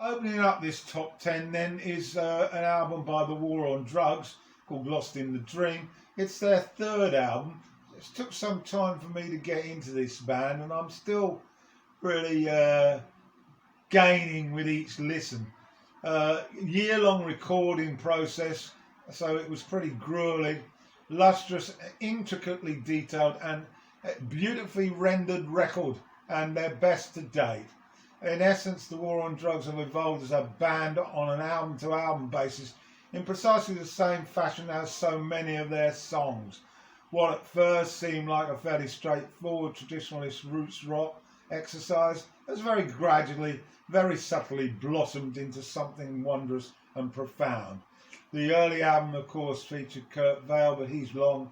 Opening up this top 10 then is an album by The War on Drugs called Lost in the Dream. It's their third album. It took some time for me to get into this band, and I'm still really gaining with each listen. Year-long recording process, so it was pretty grueling, lustrous, intricately detailed and beautifully rendered record, and their best to date. In essence, The War on Drugs have evolved as a band on an album-to-album basis in precisely the same fashion as so many of their songs. What at first seemed like a fairly straightforward traditionalist roots rock exercise has very gradually, very subtly blossomed into something wondrous and profound. The early album, of course, featured Kurt Vile, but he's long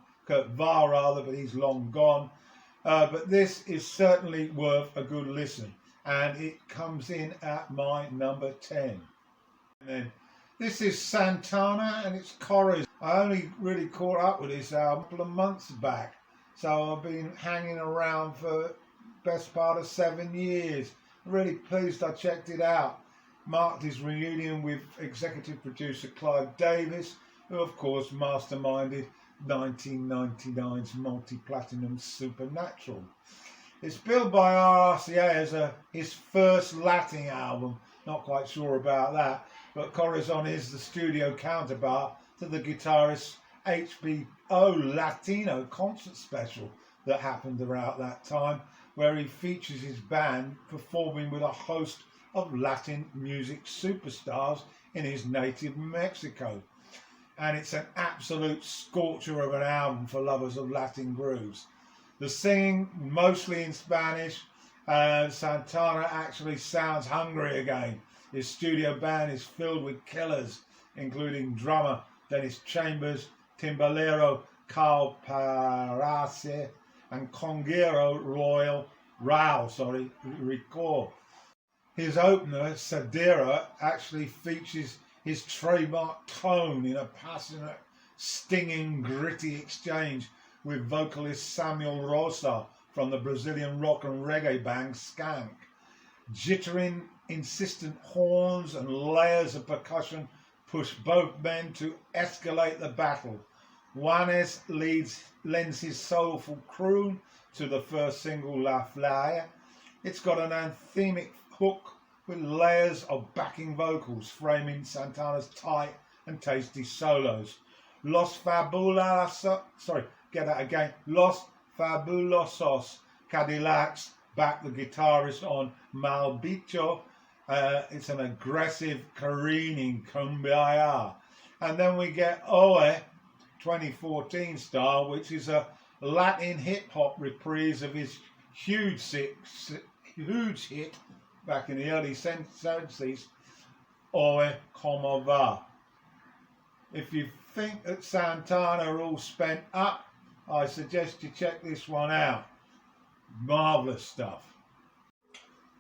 gone. But this is certainly worth a good listen, and it comes in at my number 10. And then this is Santana, and it's Chorus. I only really caught up with this album a couple of months back, so I've been hanging around for best part of 7 years. I'm really pleased I checked it out. Marked his reunion with executive producer Clive Davis, who of course masterminded 1999's multi-platinum Supernatural. It's billed by RCA as his first Latin album. Not quite sure about that, but Corazon is the studio counterpart to the guitarist's HBO Latino concert special that happened around that time, where he features his band performing with a host of Latin music superstars in his native Mexico. And it's an absolute scorcher of an album for lovers of Latin grooves. The singing, mostly in Spanish, Santana actually sounds hungry again. His studio band is filled with killers, including drummer Dennis Chambers, timbalero Carl Parace, and conguero Raul Rico. His opener, Sadira, actually features his trademark tone in a passionate, stinging, gritty exchange with vocalist Samuel Rosa from the Brazilian rock and reggae band Skank. Jittering, insistent horns and layers of percussion push both men to escalate the battle. Juanes lends his soulful croon to the first single, La Flyer. It's got an anthemic hook with layers of backing vocals framing Santana's tight and tasty solos. Los Fabulosos Cadillacs back the guitarist on Mal Bicho. It's an aggressive, careening cumbia. And then we get Oe 2014 style, which is a Latin hip-hop reprise of his huge hit back in the early 70s, Oe Como Va. If you think that Santana are all spent up, I suggest you check this one out. Marvellous stuff.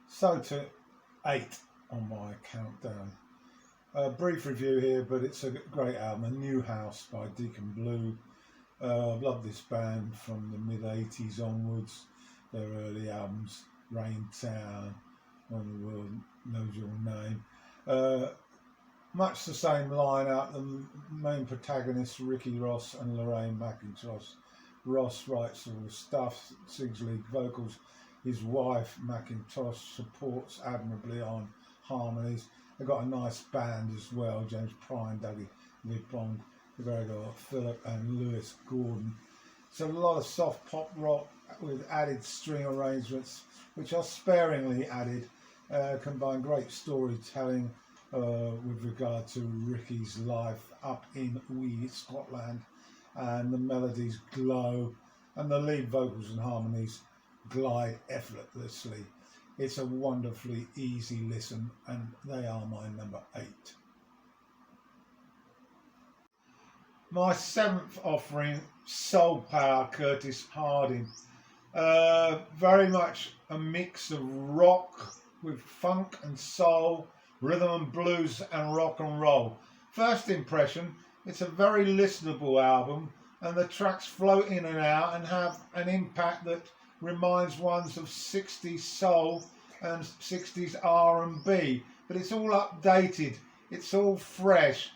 So to 8 on my countdown. A brief review here, but it's a great album. A New House by Deacon Blue. I've loved this band from the mid-80s onwards. Their early albums, Rain Town, When the World Knows Your Name. Much the same lineup, the main protagonists Ricky Ross and Lorraine McIntosh. Ross writes all the stuff, sings lead vocals. His wife McIntosh supports admirably on harmonies. They've got a nice band as well, James Prine, Dougie Vipond, Gregor Phillip and Lewis Gordon. So a lot of soft pop rock with added string arrangements, which are sparingly added, combine great storytelling with regard to Ricky's life up in Wee, Scotland, and the melodies glow and the lead vocals and harmonies glide effortlessly. It's a wonderfully easy listen, and they are my number 8. My 7th offering, Soul Power, Curtis Harding. Very much a mix of rock with funk and soul, rhythm and blues and rock and roll. First impression, it's a very listenable album, and the tracks float in and out and have an impact that reminds one of 60s soul and 60s R&B. but it's all updated. It's all fresh.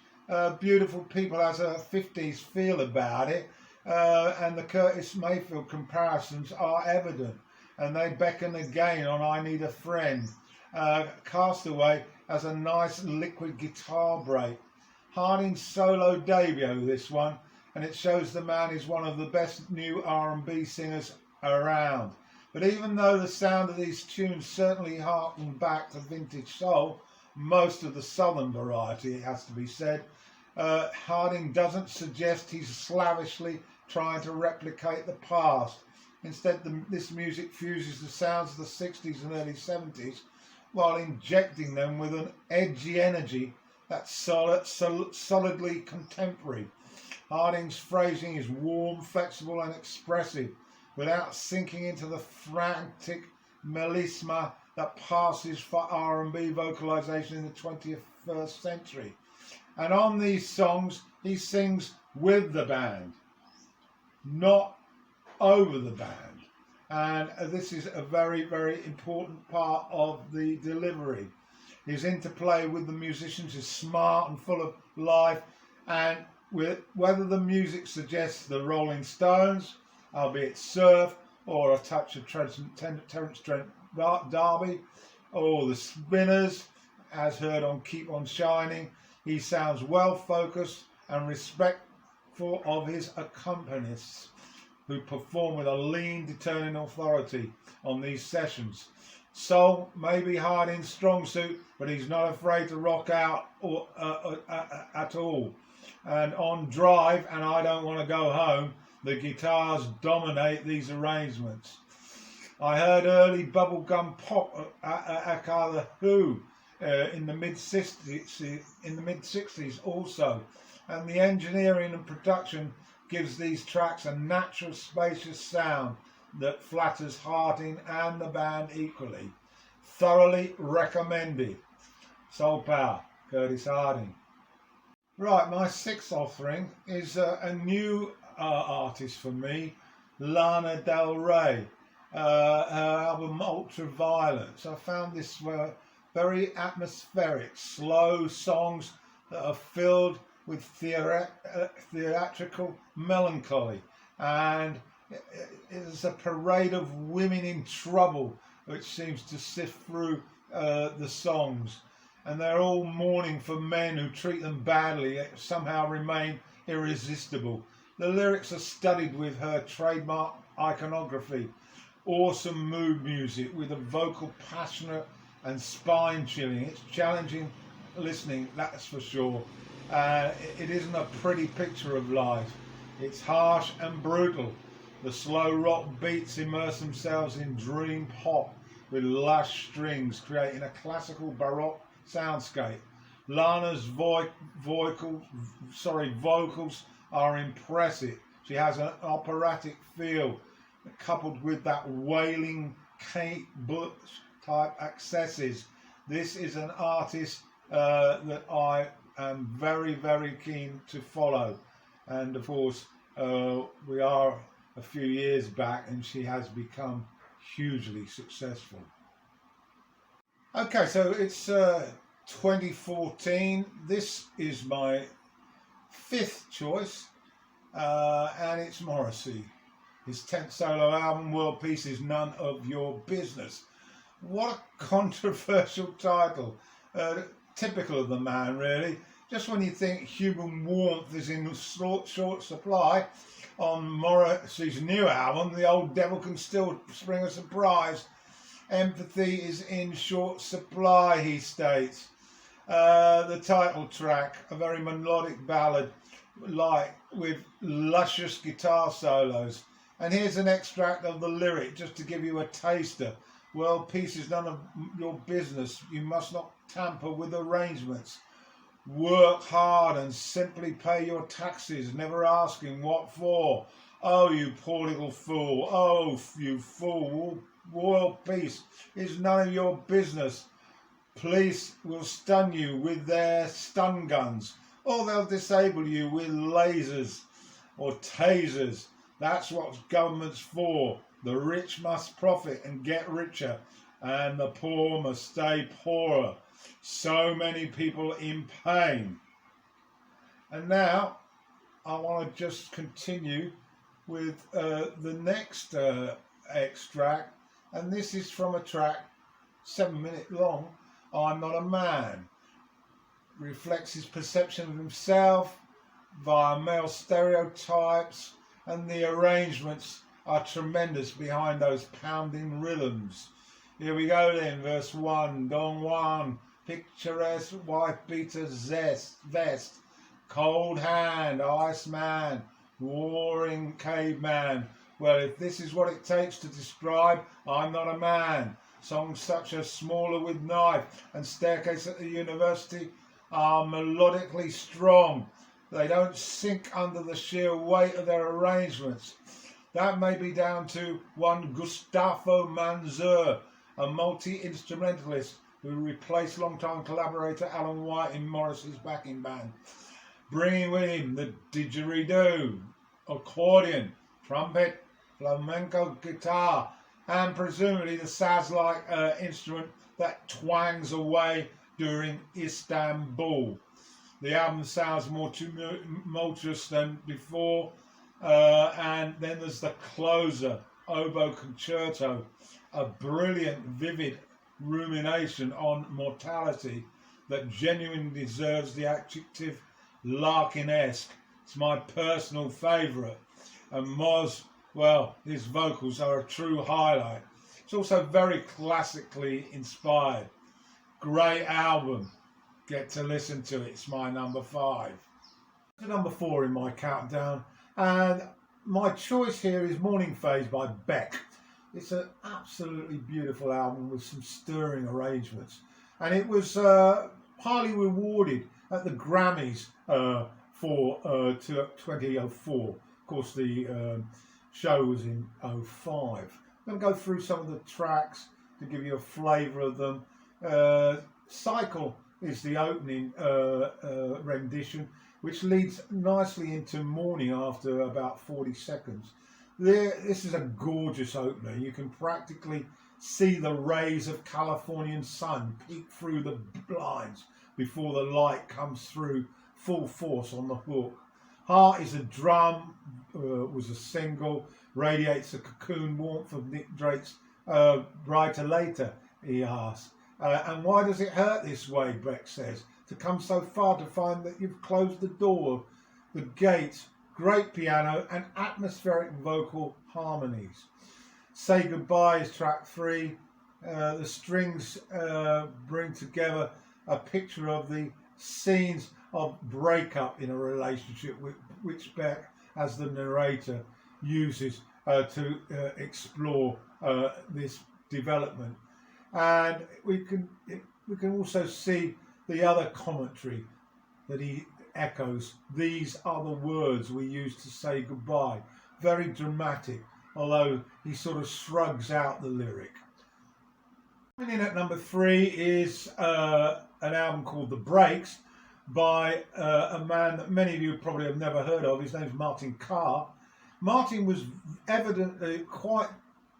Beautiful People has a 50s feel about it, and the Curtis Mayfield comparisons are evident, and they beckon again on I Need a Friend. Castaway has a nice liquid guitar break. Harding's solo debut, this one, and it shows the man is one of the best new R&B singers around. But even though the sound of these tunes certainly harken back to vintage soul, most of the southern variety, it has to be said, Harding doesn't suggest he's slavishly trying to replicate the past. Instead, this music fuses the sounds of the 60s and early 70s while injecting them with an edgy energy that's solidly contemporary. Harding's phrasing is warm, flexible and expressive without sinking into the frantic melisma that passes for R&B vocalization in the 21st century. And on these songs, he sings with the band, not over the band. And this is a very, very important part of the delivery. His interplay with the musicians is smart and full of life, and whether the music suggests the Rolling Stones, albeit surf, or a touch of Terence Trent D'Arby, or the Spinners, as heard on Keep On Shining, he sounds well focused and respectful of his accompanists, who perform with a lean, determined authority on these sessions. Soul may be Harding's strong suit, but he's not afraid to rock out at all. And on Drive and I Don't Want to Go Home, the guitars dominate these arrangements. I heard early bubblegum pop aka The Who in the mid-60s also, and the engineering and production gives these tracks a natural, spacious sound that flatters Harding and the band equally. Thoroughly recommended. Soul Power, Curtis Harding. Right, my sixth offering is a new artist for me, Lana Del Rey. Her album Ultraviolence. I found this very atmospheric, slow songs that are filled with theatrical melancholy, and it's a parade of women in trouble which seems to sift through the songs, and they're all mourning for men who treat them badly yet somehow remain irresistible. The lyrics are studied with her trademark iconography, awesome mood music with a vocal passionate and spine-chilling. It's challenging listening, that's for sure. It isn't a pretty picture of life. It's harsh and brutal. The slow rock beats immerse themselves in dream pop with lush strings, creating a classical baroque soundscape. Lana's vocals are impressive. She has an operatic feel, coupled with that wailing Kate Bush type accesses. This is an artist that I am very, very keen to follow, and of course we are a few years back and she has become hugely successful. Okay, so it's 2014. This is my fifth choice, and it's Morrissey. His 10th solo album, World Peace is None of Your Business. What a controversial title. Typical of the man, really. Just when you think human warmth is in short supply, on Morrissey's new album, The Old Devil Can Still Spring a Surprise. Empathy is in short supply, he states. The title track, a very melodic ballad, with luscious guitar solos. And here's an extract of the lyric, just to give you a taster. World peace is none of your business. You must not tamper with arrangements. Work hard and simply pay your taxes, never asking what for. Oh, you poor little fool. Oh, you fool. World peace is none of your business. Police will stun you with their stun guns, or they'll disable you with lasers or tasers. That's what government's for. The rich must profit and get richer, and the poor must stay poorer. So many people in pain. And now I want to just continue with the next extract, and this is from a track 7 minutes long. I'm Not a Man. Reflects his perception of himself via male stereotypes, and the arrangements are tremendous behind those pounding rhythms. Here we go then, verse 1. Don Juan, picturesque wife beater vest, cold hand, ice man, warring caveman. Well, if this is what it takes to describe I'm Not a Man, songs such as Smaller with Knife and Staircase at the University are melodically strong. They don't sink under the sheer weight of their arrangements. That may be down to one Gustavo Manzur, a multi-instrumentalist who replaced longtime collaborator Alan White in Morrissey's backing band, bringing with him the didgeridoo, accordion, trumpet, flamenco guitar, and presumably the saz-like instrument that twangs away during Istanbul. The album sounds more tumultuous than before, and then there's the closer, Oboe Concerto, a brilliant, vivid rumination on mortality that genuinely deserves the adjective Larkin-esque. It's my personal favourite. And Moz, well, his vocals are a true highlight. It's also very classically inspired. Great album. Get to listen to it. It's my number 5. To number 4 in my countdown, and my choice here is Morning Phase by Beck. It's an absolutely beautiful album with some stirring arrangements, and it was highly rewarded at the Grammys for 2004. Of course, the show was in 2005. I'm going to go through some of the tracks to give you a flavour of them. Cycle is the opening rendition, which leads nicely into Morning after about 40 seconds. This is a gorgeous opener. You can practically see the rays of Californian sun peek through the blinds before the light comes through full force on the hook. Heart is a drum, was a single, radiates the cocoon warmth of Nick Drake's Brighter Later, he asks. And why does it hurt this way, Beck says, to come so far to find that you've closed the door, the gate, great piano and atmospheric vocal harmonies. Say Goodbye is track 3. The strings bring together a picture of the scenes of breakup in a relationship, which Beck, as the narrator, uses to explore this development. And we can also see the other commentary that he echoes. These are the words we use to say goodbye. Very dramatic, although he sort of shrugs out the lyric. Coming in at number 3 is an album called The Breaks by a man that many of you probably have never heard of. His name's Martin Carr. Martin was evidently quite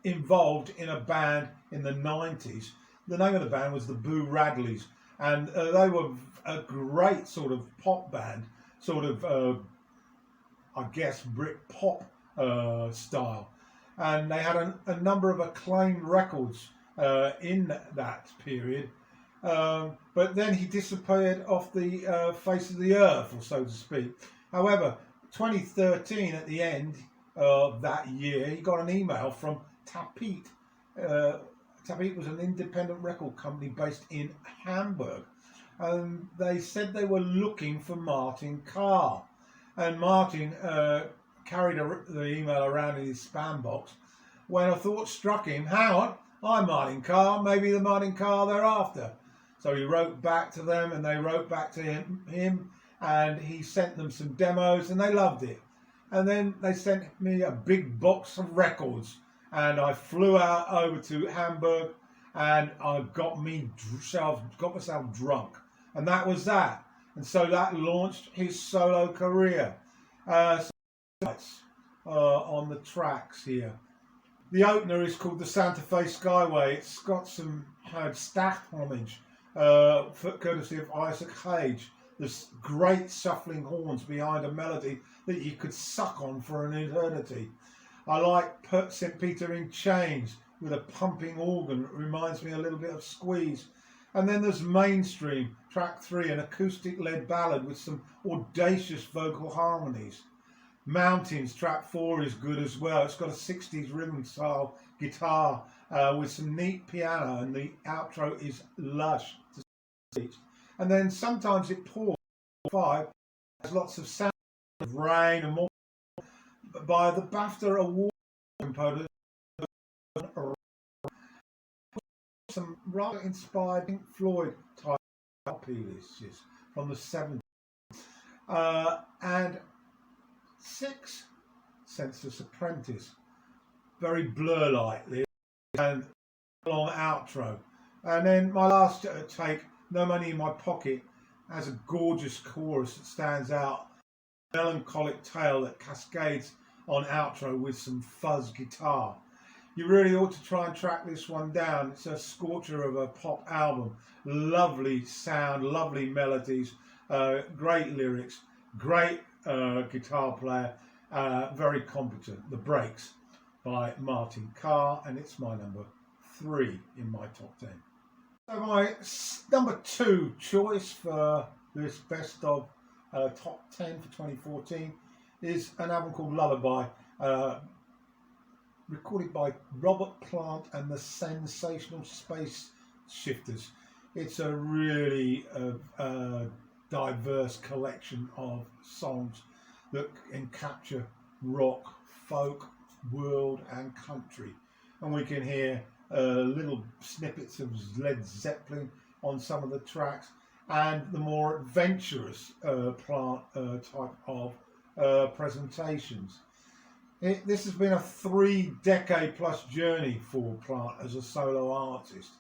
involved in a band in the 90s. The name of the band was the Boo Radleys, and they were a great sort of pop band, sort of, I guess, Brit pop style. And they had a number of acclaimed records in that period. But then he disappeared off the face of the earth, or so to speak. However, 2013, at the end of that year, he got an email from Tapete. Tapete was an independent record company based in Hamburg, and they said they were looking for Martin Carr. And Martin carried the email around in his spam box when a thought struck him: hang on, I'm Martin Carr, maybe the Martin Carr they're after. So he wrote back to them, and they wrote back to him, and he sent them some demos, and they loved it. And then they sent me a big box of records, and I flew out over to Hamburg, and I got myself drunk, and that was that. And so that launched his solo career. On the tracks here. The opener is called the Santa Fe Skyway. It's got some Stax homage courtesy of Isaac Hage. There's great shuffling horns behind a melody that you could suck on for an eternity. I like St. Peter in Chains with a pumping organ that reminds me a little bit of Squeeze. And then there's Mainstream, track 3, an acoustic-led ballad with some audacious vocal harmonies. Mountains, track 4, is good as well. It's got a 60s rhythm style guitar with some neat piano, and the outro is lush to see. And then sometimes it pours. 5 has lots of sound of rain and more by the BAFTA award composer. Some rather inspired Pink Floyd type pieces from the 70s. And 6, Census Apprentice, very Blur-like, and long outro. And then my last take, No Money in My Pocket, has a gorgeous chorus that stands out, a melancholic tale that cascades on outro with some fuzz guitar. You really ought to try and track this one down. It's a scorcher of a pop album. Lovely sound, lovely melodies, great lyrics, great guitar player, very competent. The Breaks by Martin Carr, and it's my number 3 in my top 10. So my number 2 choice for this best of top 10 for 2014 is an album called Lullaby, recorded by Robert Plant and the Sensational Space Shifters. It's a really diverse collection of songs that can capture rock, folk, world and country. And we can hear little snippets of Led Zeppelin on some of the tracks, and the more adventurous Plant type of presentations. This has been a 3-decade plus journey for Plant as a solo artist.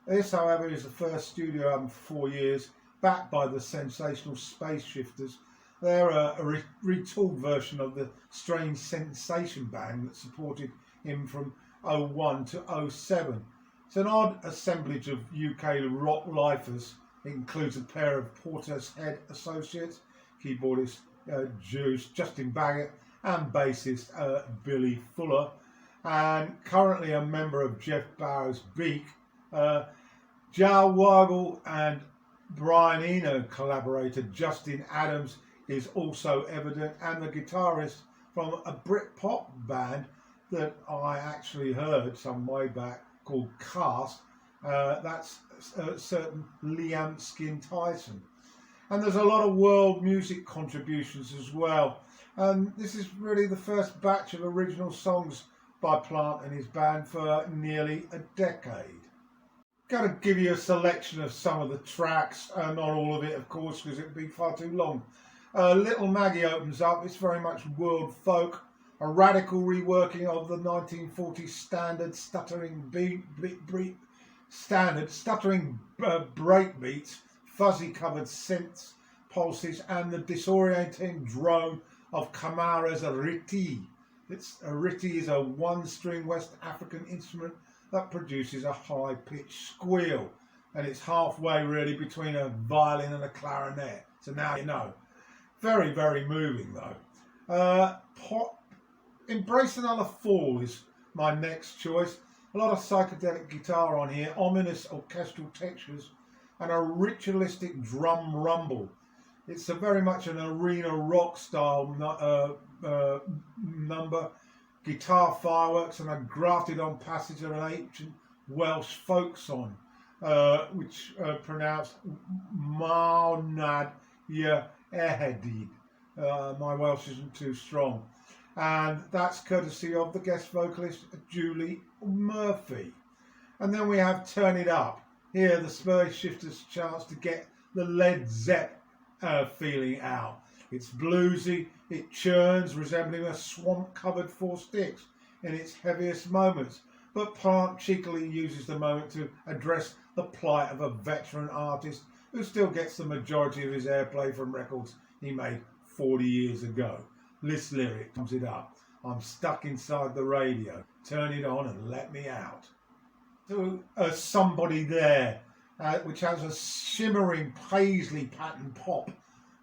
This, however, is the first studio album for 4 years, backed by the Sensational Space Shifters. They're a retooled version of the Strange Sensation band that supported him from 01 to 07. It's an odd assemblage of UK rock lifers. It includes a pair of Portishead associates, keyboardist Justin Baggett and bassist Billy Fuller, and currently a member of Jeff Barrow's Beak. Jal Weigel and Brian Eno collaborator Justin Adams is also evident, and the guitarist from a Britpop band that I actually heard some way back called Cast, that's a certain Liam Skin Tyson. And there's a lot of world music contributions as well. And this is really the first batch of original songs by Plant and his band for nearly a decade. Going to give you a selection of some of the tracks, not all of it of course because it would be far too long. Little Maggie opens up. It's very much world folk, a radical reworking of the 1940s standard stuttering breakbeats, fuzzy covered synths, pulses and the disorientating drone of Kamara's Riti. A Riti is a one-string West African instrument that produces a high-pitched squeal, and it's halfway really between a violin and a clarinet. So now you know. Very, very moving though. Embrace Another Fall is my next choice. A lot of psychedelic guitar on here, ominous orchestral textures, and a ritualistic drum rumble. It's very much an arena rock style number. Guitar fireworks and a grafted on passage of an ancient Welsh folk song, which pronounced Mawnad Ia Ehedid. My Welsh isn't too strong. And that's courtesy of the guest vocalist Julie Murphy. And then we have Turn It Up. Here the Space Shifters chance to get the Led Zepp feeling out. It's bluesy, it churns, resembling a swamp-covered Four Sticks in its heaviest moments, but Plant cheekily uses the moment to address the plight of a veteran artist who still gets the majority of his airplay from records he made 40 years ago. This lyric sums it up. I'm stuck inside the radio. Turn it on and let me out. So, Somebody There which has a shimmering paisley pattern pop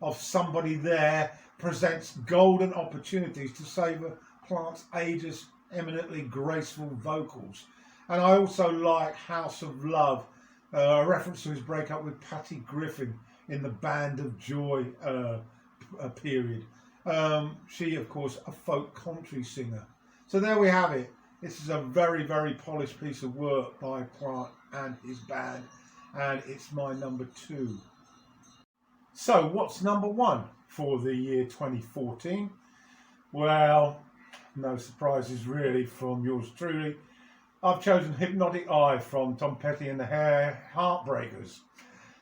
of Somebody There, presents golden opportunities to savour Plant's ageless, eminently graceful vocals. And I also like House of Love, a reference to his breakup with Patty Griffin in the Band of Joy period. She, of course, a folk country singer. So there we have it. This is a very, very polished piece of work by Plant and his band, and it's my number 2. So what's number 1 for the year 2014? Well, no surprises really from yours truly. I've chosen Hypnotic Eye from Tom Petty and the Heartbreakers.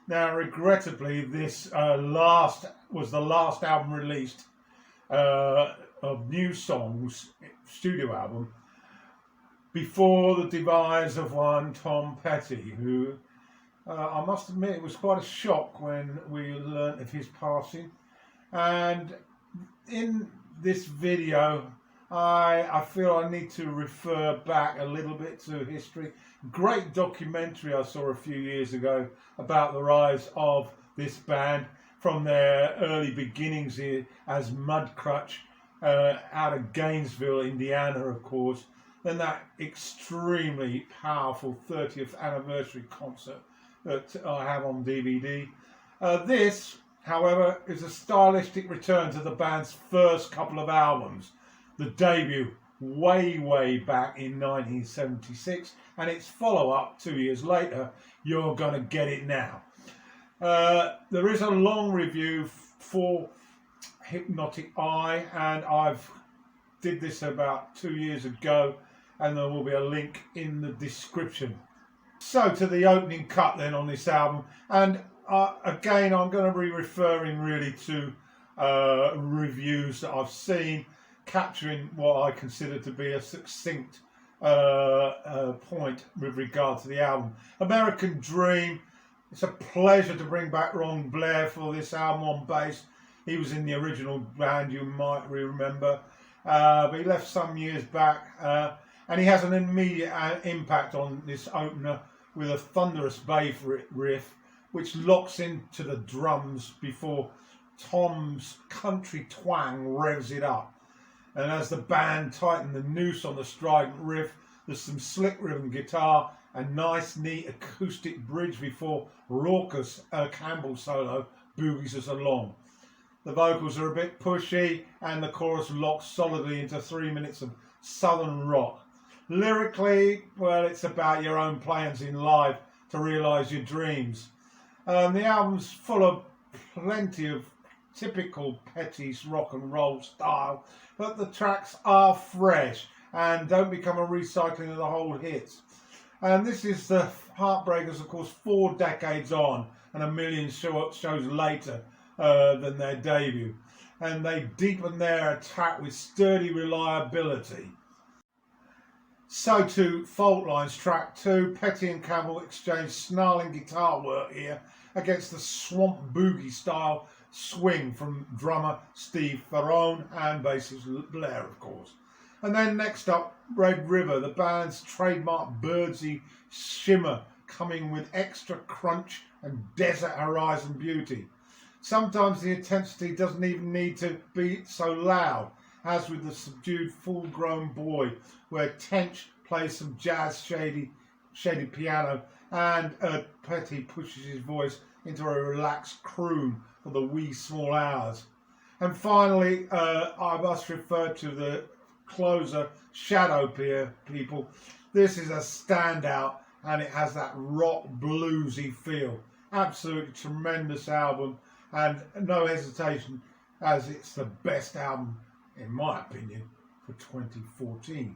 Now, regrettably, this was the last album released of new songs, studio album, before the demise of one Tom Petty, who I must admit it was quite a shock when we learnt of his passing. And in this video, I feel I need to refer back a little bit to history. Great documentary I saw a few years ago about the rise of this band from their early beginnings here as Mudcrutch out of Gainesville, Indiana, of course. Then that extremely powerful 30th anniversary concert that I have on DVD. This, however, is a stylistic return to the band's first couple of albums. The debut way back in 1976, and its follow-up 2 years later, You're Gonna Get It Now. There is a long review for Hypnotic Eye, and I've did this about 2 years ago, and there will be a link in the description. So to the opening cut then on this album, and again I'm going to be referring really to reviews that I've seen, capturing what I consider to be a succinct point with regard to the album. American Dream. It's a pleasure to bring back Ron Blair for this album on bass. He was in the original band, you might remember, but he left some years back, and he has an immediate impact on this opener with a thunderous bass riff which locks into the drums before Tom's country twang revs it up. And as the band tighten the noose on the strident riff, there's some slick rhythm guitar and nice neat acoustic bridge before raucous Campbell solo boogies us along. The vocals are a bit pushy and the chorus locks solidly into 3 minutes of southern rock. Lyrically, well, it's about your own plans in life to realise your dreams. The album's full of plenty of typical Petty's rock and roll style, but the tracks are fresh and don't become a recycling of the whole hits. And this is the Heartbreakers, of course, 4 decades on and a million shows later than their debut. And they deepen their attack with sturdy reliability. So to Fault Lines, track 2. Petty and Campbell exchange snarling guitar work here against the swamp boogie style swing from drummer Steve Ferrone and bassist Blair, of course. And then next up, Red River, the band's trademark birdsy shimmer, coming with extra crunch and desert horizon beauty. Sometimes the intensity doesn't even need to be so loud, as with the subdued Full-Grown Boy, where Tench plays some jazz shady piano and Petty pushes his voice into a relaxed croon for the wee small hours. And finally, I must refer to the closer, Shadow People. This is a standout and it has that rock bluesy feel. Absolutely tremendous album, and no hesitation, as it's the best album, in my opinion, for 2014.